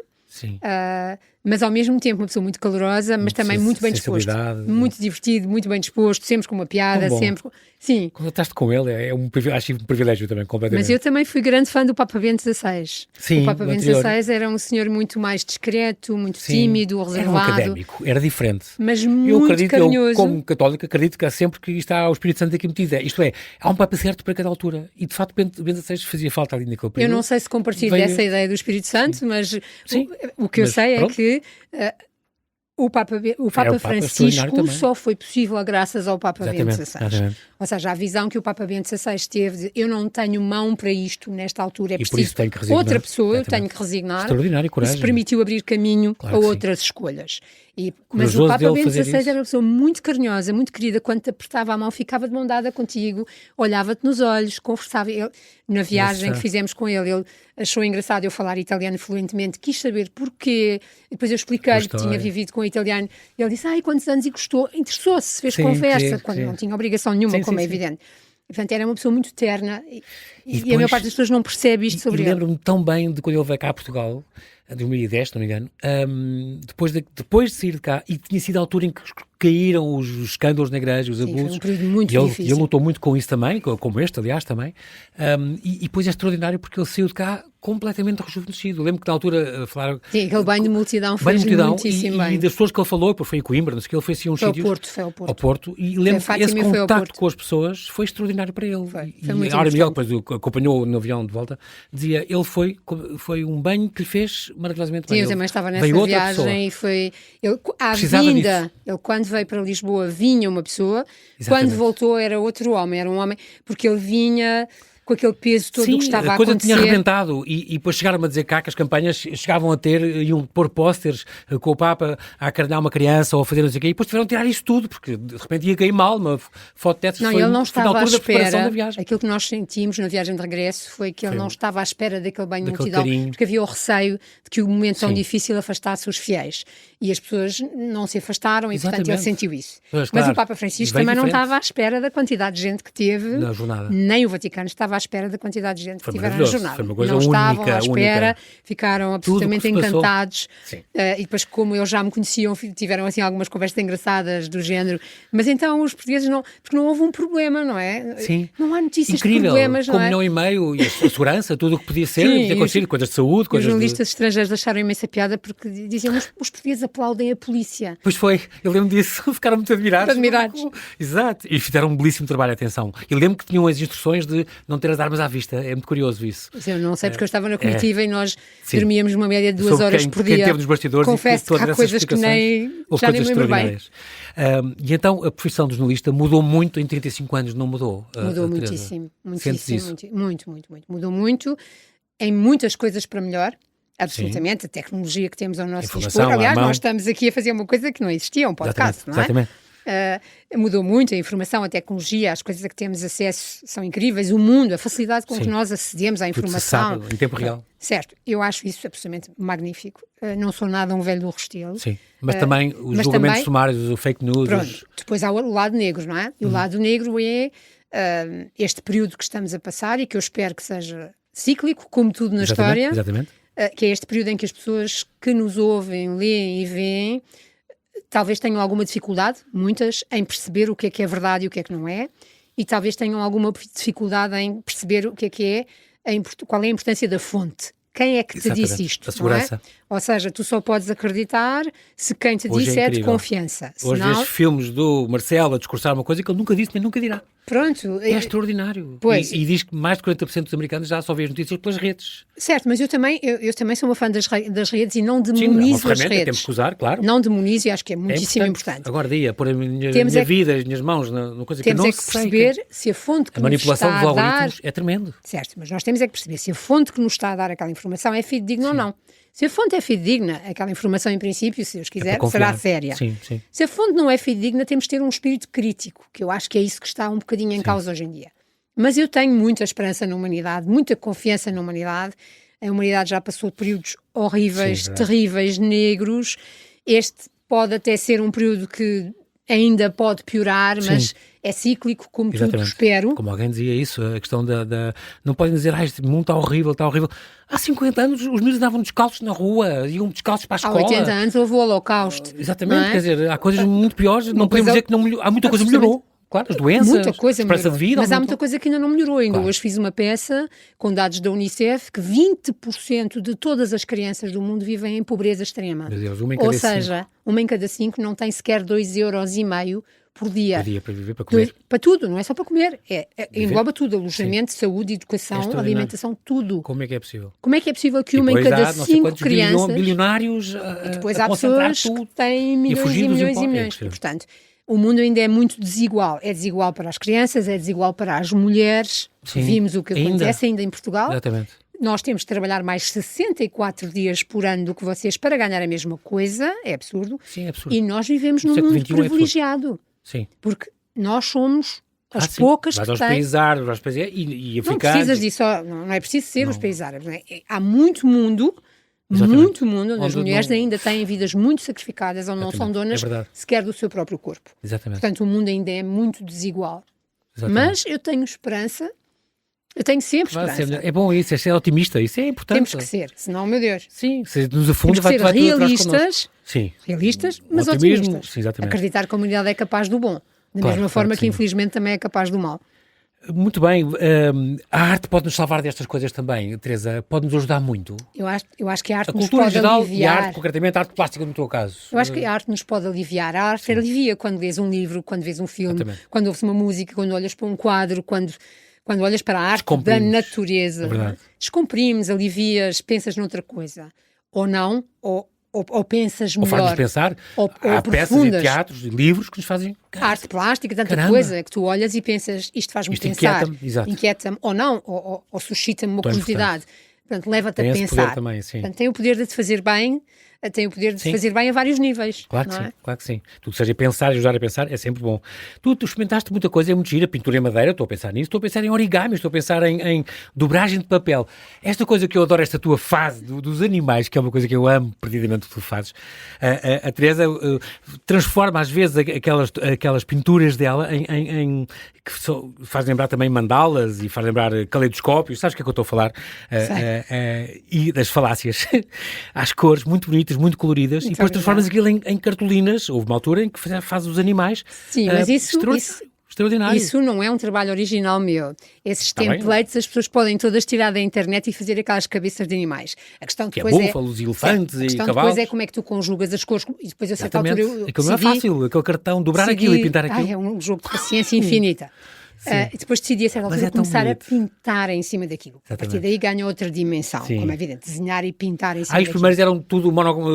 Mas ao mesmo tempo uma pessoa muito calorosa, mas também muito bem disposto, muito divertido, muito bem disposto, sempre com uma piada, sempre. Sim. Quando estás com ele acho um privilégio também, completamente. Mas eu também fui grande fã do Papa Bento XVI. Sim, o Papa Bento XVI era um senhor muito mais discreto, muito tímido, reservado. Era um académico, era diferente. Mas muito carinhoso. Eu, como católico, acredito que há sempre que está o Espírito Santo aqui metido. Isto é, há um Papa certo para cada altura. E de facto Bento XVI fazia falta ali naquele período. Eu não sei se compartilho dessa ideia do Espírito Santo, mas o que eu sei é que o Papa Francisco só foi possível graças ao Papa Bento XVI. Ou seja, a visão que o Papa Bento XVI teve de eu não tenho mão para isto nesta altura, é preciso outra pessoa, eu tenho que resignar. Extraordinário, coragem. Isso permitiu abrir caminho a outras escolhas. Mas o Papa Bento XVI era uma pessoa muito carinhosa, muito querida. Quando te apertava a mão, ficava de mão dada contigo, olhava-te nos olhos, conversava. Na viagem que fizemos com ele achou engraçado eu falar italiano fluentemente, quis saber porquê. Depois eu expliquei que tinha vivido com italiano. Ele disse, quantos anos e gostou? Interessou-se, fez conversa, quando não tinha obrigação nenhuma, como é evidente. Portanto, era uma pessoa muito terna e depois, a maior parte das pessoas não percebe isto sobre ele. Lembro-me tão bem de quando ele veio cá a Portugal, de 2010, se não me engano, depois de sair de cá, e tinha sido a altura em que caíram os escândalos na igreja, os abusos. Foi um período muito difícil. E ele lutou muito com isso também, como este, aliás, também. E depois é extraordinário porque ele saiu de cá completamente rejuvenescido. Lembro que na altura falaram... Sim, aquele banho de multidão fez muitíssimo bem. E das pessoas que ele falou, depois foi em Coimbra, não sei o que, ele foi assim uns sítios... Foi ao Porto. Ao Porto. E lembro que esse contacto com as pessoas foi extraordinário para ele. Foi e muito a Aura Miguel, depois acompanhou no avião de volta, dizia, ele foi um banho que lhe fez maravilhosamente bem. Sim, eu também estava nessa viagem e foi... Ele quando veio para Lisboa vinha uma pessoa, quando voltou era outro homem, era um homem, porque ele vinha com aquele peso todo que estava a acontecer. A coisa tinha arrebentado e depois chegaram a dizer cá que as campanhas chegavam a ter, iam pôr pósteres com o Papa a acarnar uma criança ou a fazer não sei o quê, e depois tiveram a tirar isso tudo, porque de repente ia cair mal, uma foto dessas. Não, foi, ele não estava à espera, da viagem. aquilo que nós sentimos na viagem de regresso foi que ele não estava à espera daquele banho de multidão, porque havia o receio de que o momento tão difícil afastasse os fiéis. E as pessoas não se afastaram e, portanto, ele sentiu isso. Mas o Papa Francisco também não estava à espera da quantidade de gente que teve na jornada. Nem o Vaticano estava à espera da quantidade de gente que tiveram na jornada. Foi uma coisa não estavam única, à espera, ficaram absolutamente encantados. E depois, como eles já me conheciam, tiveram assim algumas conversas engraçadas do género. Mas então os portugueses não... Porque não houve um problema, não é? Sim. Não há notícias de problemas, não é? Com 1,5 milhão e a segurança, tudo o que podia ser, podia acontecer, coisas de saúde, coisas os jornalistas estrangeiros acharam imensa piada porque diziam os portugueses aplaudem a polícia. Pois foi, eu lembro disso, ficaram muito admirados. Exato, e fizeram um belíssimo trabalho, atenção. E lembro que tinham as instruções de não ter as armas à vista, é muito curioso isso. Eu não sei porque eu estava na comitiva e nós dormíamos uma média de 2 horas por dia. Quem teve nos bastidores. Confesso que há coisas que já nem me lembro bem. E então a profissão de jornalista mudou muito em 35 anos, não mudou? Mudou muitíssimo, muito. Mudou muito, em muitas coisas para melhor. Absolutamente, a tecnologia que temos ao nosso dispor. Aliás, nós estamos aqui a fazer uma coisa que não existia, um podcast, não é? Exatamente. Mudou muito a informação, a tecnologia, as coisas a que temos acesso são incríveis, o mundo, a facilidade com que nós acedemos à informação. Tudo se sabe, em tempo real. Certo, eu acho isso absolutamente magnífico. Não sou nada um velho do Restelo. Sim, mas também os julgamentos sumários, o fake news. Pronto, depois há o lado negro, não é? E o lado negro é este período que estamos a passar e que eu espero que seja cíclico, como tudo na história. Exatamente. Que é este período em que as pessoas que nos ouvem, leem e veem, talvez tenham alguma dificuldade, muitas, em perceber o que é verdade e o que não é, e talvez tenham alguma dificuldade em perceber o que é, qual é a importância da fonte. Quem é que te disse isto? A segurança. Não é? Ou seja, tu só podes acreditar se quem te disse é de confiança. Hoje vês filmes do Marcelo a discursar uma coisa que ele nunca disse nem nunca dirá. Pronto. É extraordinário. Pois. E diz que mais de 40% dos americanos já só vê as notícias pelas redes. Certo, mas eu também sou uma fã das redes e não demonizo as redes. Temos que usar, claro. Não demonizo e acho que é muitíssimo importante. Agora pôr a minha vida, as minhas mãos na coisa que eu não sei. Temos é que perceber se a fonte que nos está a dar... A manipulação dos algoritmos é tremendo. Certo, mas nós temos é que perceber se a fonte que nos está a dar aquela informação é fidedigna ou não. Se a fonte é fidedigna, aquela informação, em princípio, se Deus quiser, será séria. Sim. Se a fonte não é fidedigna, temos de ter um espírito crítico, que eu acho que é isso que está um bocadinho em causa hoje em dia. Mas eu tenho muita esperança na humanidade, muita confiança na humanidade. A humanidade já passou períodos horríveis, terríveis, negros. Este pode até ser um período que ainda pode piorar, mas é cíclico, como tudo, espero. Como alguém dizia isso, a questão da... Não podem dizer, este mundo está horrível. Há 50 anos os miúdos andavam descalços na rua, iam descalços para a escola. Há 80 anos houve o Holocausto. Exatamente, quer dizer, há coisas muito piores, não podemos dizer que não melhorou. Há muita coisa que melhorou. Claro, as doenças, muita coisa esperança de vida. Mas há muita coisa que ainda não melhorou. Ainda hoje fiz uma peça com dados da Unicef que 20% de todas as crianças do mundo vivem em pobreza extrema. Meu Deus, uma em cada cinco. Uma em cada 5 não tem sequer 2,5 € por dia. Para viver, para comer. Para tudo, não é só para comer. Engloba tudo, alojamento, saúde, educação, alimentação, tudo. Como é que é possível? Como é que é possível que uma em cada 5 crianças... bilionários e depois há pessoas que têm milhões e milhões e milhões. E, portanto, o mundo ainda é muito desigual. É desigual para as crianças, é desigual para as mulheres. Vimos o que acontece ainda em Portugal. Exatamente. Nós temos de trabalhar mais 64 dias por ano do que vocês para ganhar a mesma coisa. É absurdo. Sim, é absurdo. E nós vivemos num mundo privilegiado. Sim. Porque nós somos as poucas que têm... Vais aos países árabes, vais aos países e africanos. Não precisas disso, não é preciso ser os países árabes. Não é? Há muito mundo... Muito mundo, onde as mulheres ainda têm vidas muito sacrificadas, onde não são donas sequer do seu próprio corpo. Exatamente. Portanto, o mundo ainda é muito desigual. Mas eu tenho esperança Eu tenho sempre Vai esperança. ser- é bom isso, é ser otimista, isso é importante. Temos que ser, senão, meu Deus. Sim, se nos afunda, Temos que ser vai tudo atrás connosco. realistas, Sim. mas Otimismo, otimistas. sim, exatamente. Acreditar que a humanidade é capaz do bom. Da Claro, mesma claro forma que que sim. infelizmente também é capaz do mal. Muito bem, a arte pode nos salvar destas coisas também, Teresa, pode nos ajudar muito. Eu acho que a arte A nos cultura em pode geral e a aliviar. arte, concretamente, a arte plástica no teu caso. Eu acho que a arte nos pode aliviar. A arte alivia quando lês um livro, quando vês um filme, Exatamente. quando ouves uma música, quando olhas para um quadro, quando olhas para a arte da Descomprimos. natureza. É verdade. Descomprimes, alivias, pensas noutra coisa. Ou não, ou pensas Ou melhor. faz-nos pensar, Ou há peças e aprofundas. teatros e livros que nos fazem... A arte plástica, tanta Caramba. coisa que tu olhas e pensas, isto faz-me Isto pensar. inquieta-me, exato. Inquieta-me, ou não, ou suscita-me uma Tão curiosidade. Portanto, leva-te Tem a esse pensar. poder também, sim. Portanto, tem o poder de te fazer bem, tem o poder de te Sim. fazer bem a vários níveis. Claro que não sim, é? claro que sim. Tudo que seja pensar e ajudar a pensar é sempre bom. Tu experimentaste muita coisa, é muito gira, pintura em madeira, estou a pensar nisso, estou a pensar em origami, estou a pensar em dobragem de papel. Esta coisa que eu adoro, esta tua fase dos animais, que é uma coisa que eu amo perdidamente o que tu fazes, a Teresa transforma às vezes aquelas pinturas dela faz lembrar também mandalas e faz lembrar caleidoscópios, sabes o que é que eu estou a falar? E das falácias, às cores muito bonitas, muito coloridas, e depois transformas aquilo em cartolinas. Houve uma altura em que faz os animais. Sim, mas isso extraordinário. Isso não é um trabalho original meu. Esses templates as pessoas podem todas tirar da internet e fazer aquelas cabeças de animais. A questão Que é depois búfalos, elefantes a e questão cavalos. depois é como é que tu conjugas as cores. E depois, a certa altura, Exatamente. Aquilo não é fácil, aquele cartão, dobrar aquilo e pintar aquilo. É um jogo de paciência infinita. E depois decidi a certa Mas altura é tão começar bonito. a pintar em cima daquilo. A partir daí ganha outra dimensão, Sim. como é evidente, desenhar e pintar em cima Os daquilo. primeiros eram tudo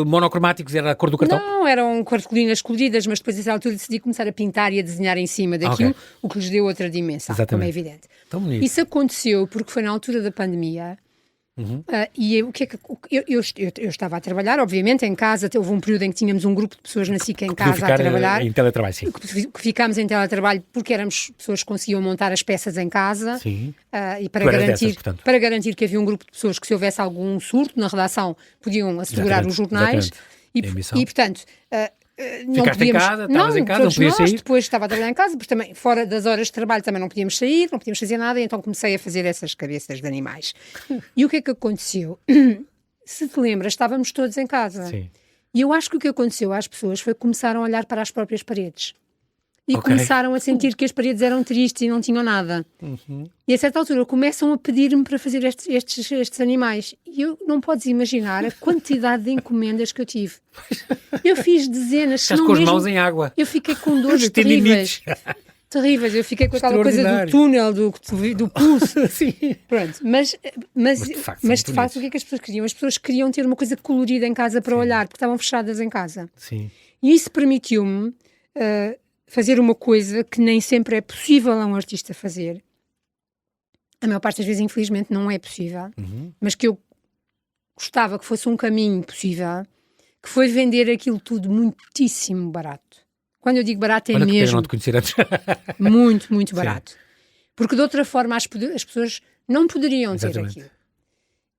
monocromáticos, era a cor do cartão? Não, eram cartolinas coloridas, mas depois a certa altura decidi começar a pintar e a desenhar em cima daquilo, Ok. o que lhes deu outra dimensão, Exatamente. como é evidente. Tão bonito. Isso aconteceu porque foi na altura da pandemia. E o que é que eu estava a trabalhar, obviamente, em casa. Houve um período em que tínhamos um grupo de pessoas na SIC em casa a trabalhar. Em teletrabalho, sim. Que ficámos em teletrabalho porque éramos pessoas que conseguiam montar as peças em casa. Sim. E Tu eras dessas, portanto. para garantir que havia um grupo de pessoas que, se houvesse algum surto na redação, podiam assegurar Exatamente, os jornais. exatamente. A emissão. E portanto, não Ficaste podíamos... em casa, estavas em casa, não todos podias nós, sair? depois estava a trabalhar em casa, porque também fora das horas de trabalho também não podíamos sair, não podíamos fazer nada, e então comecei a fazer essas cabeças de animais. E o que é que aconteceu? Se te lembras, estávamos todos em casa. Sim. E eu acho que o que aconteceu às pessoas foi que começaram a olhar para as próprias paredes. E Ok. começaram a sentir que as paredes eram tristes e não tinham nada. E a certa altura começam a pedir-me para fazer estes animais. E eu não podes imaginar a quantidade de encomendas que eu tive. Eu fiz dezenas, se Estás não com as mesmo... mãos em água. Eu fiquei com dores Tendinites. terríveis. Terríveis. Eu fiquei com aquela coisa do Extraordinário. túnel, do pulso. Sim. Pronto, mas de facto, de muito facto bonito. o que é que as pessoas queriam? As pessoas queriam ter uma coisa colorida em casa para olhar, porque estavam fechadas em casa. Sim. E isso permitiu-me fazer uma coisa que nem sempre é possível a um artista fazer. A maior parte das vezes, infelizmente, não é possível. Mas que eu gostava que fosse um caminho possível, que foi vender aquilo tudo muitíssimo barato. Quando eu digo barato é Olha que pena mesmo não te conhecer antes. muito, muito barato. Porque de outra forma as pessoas não poderiam ter Exatamente. aquilo.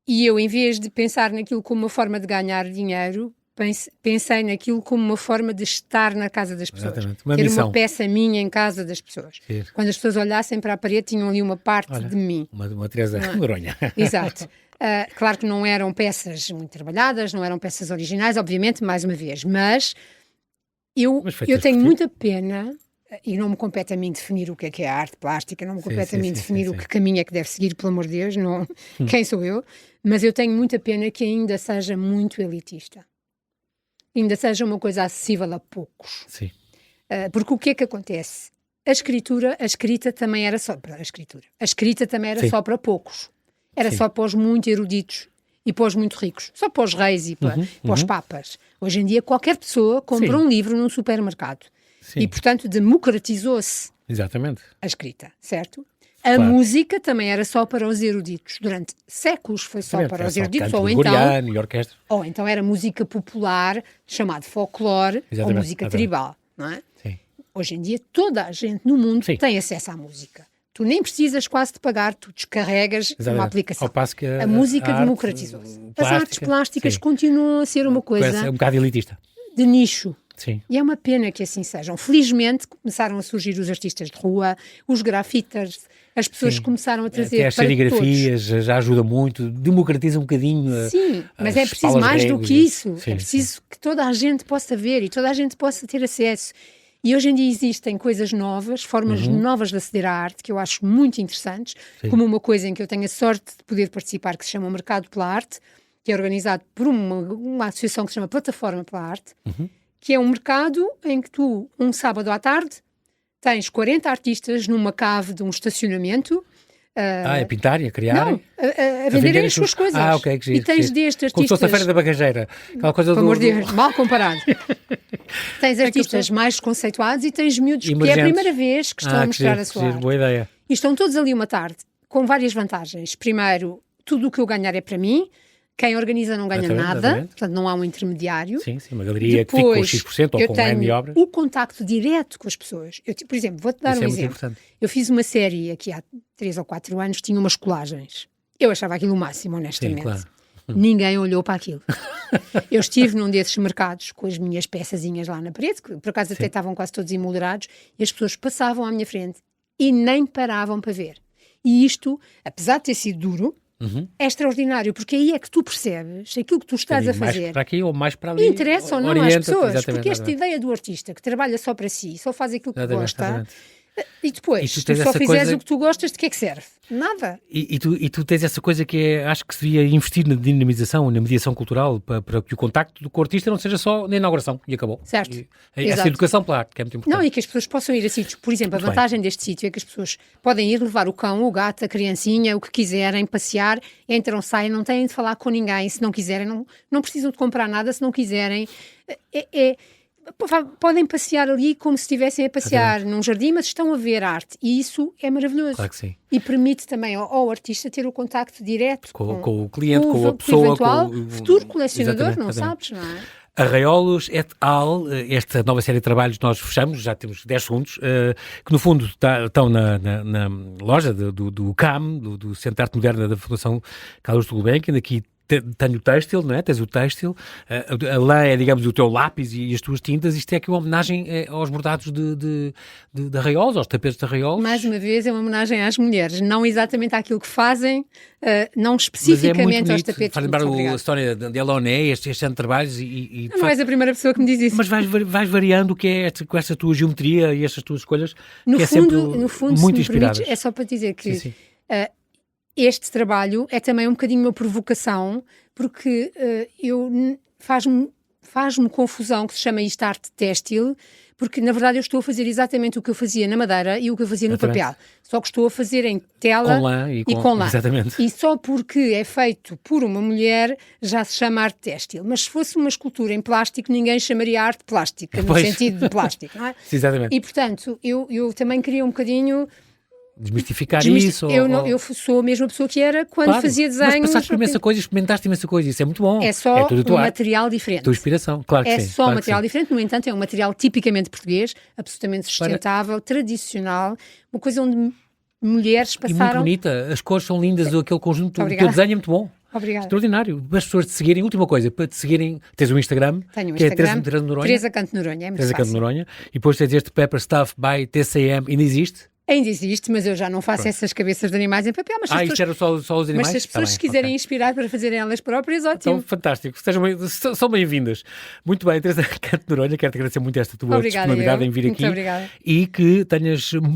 E eu, em vez de pensar naquilo como uma forma de ganhar dinheiro, pensei naquilo como uma forma de estar na casa das pessoas. Exatamente. Uma ter missão. uma peça minha em casa das pessoas. Giro. Quando as pessoas olhassem para a parede, tinham ali uma parte de mim. Uma Teresa Noronha. Exato. Claro que não eram peças muito trabalhadas, não eram peças originais, obviamente, mais uma vez, mas eu feitas tenho por ti. muita pena, e não me compete a mim definir o que é a arte plástica, não me compete a mim definir o que caminho é que deve seguir, pelo amor de Deus, não, quem sou eu, mas eu tenho muita pena que ainda seja muito elitista. Ainda seja uma coisa acessível a poucos. Sim. Porque o que é que acontece? A escrita também era só para a escritura. A escrita também era Sim. só para poucos. Era Sim. só para os muito eruditos e para os muito ricos. Só para os reis e para os papas. Hoje em dia qualquer pessoa compra Sim. um livro num supermercado. Sim. E, portanto, democratizou-se Exatamente. a escrita, certo? A Claro. música também era só para os eruditos. Durante séculos foi só Exatamente. para Era os só eruditos. canto Ou então, gregoriano e orquestra. era música popular, chamado folclore, ou Exatamente, música exatamente. tribal, não é? Sim. Hoje em dia toda a gente no mundo Sim. tem acesso à música. Tu nem precisas quase de pagar, tu descarregas Exatamente. uma aplicação. Ao passo que A música arte democratizou-se. As plástica, artes plásticas sim. continuam a ser uma coisa É um bocado elitista. de nicho. Sim. E é uma pena que assim sejam. Felizmente começaram a surgir os artistas de rua, os grafiters, as pessoas começaram a trazer até as serigrafias já ajuda muito, democratiza um bocadinho. Sim, mas é preciso mais do que isso. É preciso que toda a gente possa ver e toda a gente possa ter acesso. E hoje em dia existem coisas novas, formas novas de aceder à arte, que eu acho muito interessantes, como uma coisa em que eu tenho a sorte de poder participar, que se chama o Mercado pela Arte, que é organizado por uma associação que se chama Plataforma pela Arte, que é um mercado em que tu, um sábado à tarde, tens 40 artistas numa cave de um estacionamento. A pintar e a criar? Não, a venderem as suas coisas. Ok, que giro. E tens destes artistas... Como se fosse a Feira da Bagageira. Aquela coisa Pelo amor de Deus, mal comparado. Tens artistas mais conceituados e tens miúdos que é a primeira vez que estão a mostrar a sua arte. Boa ideia. E estão todos ali uma tarde, com várias vantagens. Primeiro, tudo o que eu ganhar é para mim. Quem organiza não ganha nada, portanto não há um intermediário. Sim, uma galeria que fica com X% ou com N obras. O contacto direto com as pessoas. Eu, por exemplo, vou-te dar um exemplo. Eu fiz uma série aqui há 3 ou 4 anos, tinha umas colagens. Eu achava aquilo o máximo, honestamente. Sim, claro. Ninguém olhou para aquilo. Eu estive num desses mercados com as minhas peçazinhas lá na parede, que por acaso até estavam quase todos emoldurados, e as pessoas passavam à minha frente e nem paravam para ver. E isto, apesar de ter sido duro, é extraordinário, porque aí é que tu percebes aquilo que tu estás a fazer. Mais para aqui ou mais para ali. Interessa ou não às pessoas, porque esta ideia do artista que trabalha só para si, só faz aquilo que gosta, e depois, se tu só fizeres o que tu gostas, de que é que serve? Nada. E tu tens essa coisa que é, acho que se devia investir na dinamização, na mediação cultural, para que o contacto com o artista não seja só na inauguração, e acabou. Certo. Essa educação pela arte, que é muito importante. Não, e que as pessoas possam ir a sítios. Por exemplo, a vantagem deste sítio é que as pessoas podem ir levar o cão, o gato, a criancinha, o que quiserem, passear, entram, saem, não têm de falar com ninguém, se não quiserem, não precisam de comprar nada, se não quiserem. Podem passear ali como se estivessem a passear num jardim, mas estão a ver arte, e isso é maravilhoso. Claro que sim. E permite também ao artista ter o contacto direto com o cliente, com a pessoa, com o eventual futuro colecionador, exatamente. Sabes, não é? Arraiolos et al., esta nova série de trabalhos nós fechamos, já temos 10 segundos, que no fundo estão na loja do CAM, do Centro de Arte Moderna da Fundação Carlos de Gulbenkian. Aqui tenho o têxtil, não é? Tens o têxtil, a lã é, digamos, o teu lápis e as tuas tintas. Isto é aqui uma homenagem aos bordados de arraiolos, aos tapetes de arraiolos. Mais uma vez, é uma homenagem às mulheres, não exatamente àquilo que fazem, não especificamente aos tapetes. Faz lembrar a história de Eloné, estes trabalhos e não és a primeira pessoa que me diz isso. Mas vais variando o que é com esta tua geometria e estas tuas escolhas, no que fundo, é sempre muito inspiradas. É só para dizer que este trabalho é também um bocadinho uma provocação, porque faz-me confusão que se chama isto arte têxtil, porque na verdade eu estou a fazer exatamente o que eu fazia na madeira e o que eu fazia no papel, só que estou a fazer em tela com lã e com lã. Exatamente. E só porque é feito por uma mulher já se chama arte têxtil, mas se fosse uma escultura em plástico ninguém chamaria arte plástica, no sentido de plástico, não é? Sim, exatamente. E portanto eu também queria um bocadinho desmistificar isso. Eu sou a mesma pessoa que era quando fazia desenhos. Mas passaste por imensa coisa, experimentaste imensa coisa, isso é muito bom. É só um material diferente. Tua inspiração, claro que sim. É só um material diferente, no entanto é um material tipicamente português, absolutamente sustentável, tradicional, uma coisa onde mulheres passaram... E muito bonita, as cores são lindas, aquele conjunto, o teu desenho é muito bom. Obrigada. Extraordinário. Para as pessoas te seguirem, última coisa, para te seguirem, tens um Instagram, tenho um que Instagram, é Teresa Canto Noronha, é muito Teresa Canto Noronha, e depois tens este Paper Stuff by TCM, ainda existe? Ainda existe, mas eu já não faço essas cabeças de animais em papel. Mas isto era só os animais? Mas se as pessoas se quiserem inspirar para fazerem elas próprias, ótimo. Então, fantástico. São bem-vindas. Muito bem, Teresa Canto Noronha, quero-te agradecer muito esta tua disponibilidade em vir aqui. Muito obrigada. E que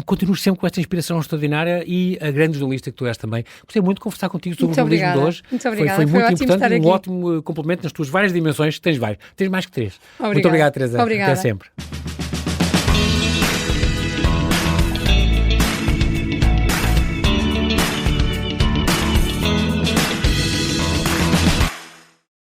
continues sempre com esta inspiração extraordinária e a grande jornalista que tu és também. Gostei muito de conversar contigo sobre o jornalismo de hoje. Muito obrigada. Foi muito importante, um ótimo complemento nas tuas várias dimensões, que tens mais que 3. Obrigada. Muito obrigado, Teresa. Obrigada. Até sempre.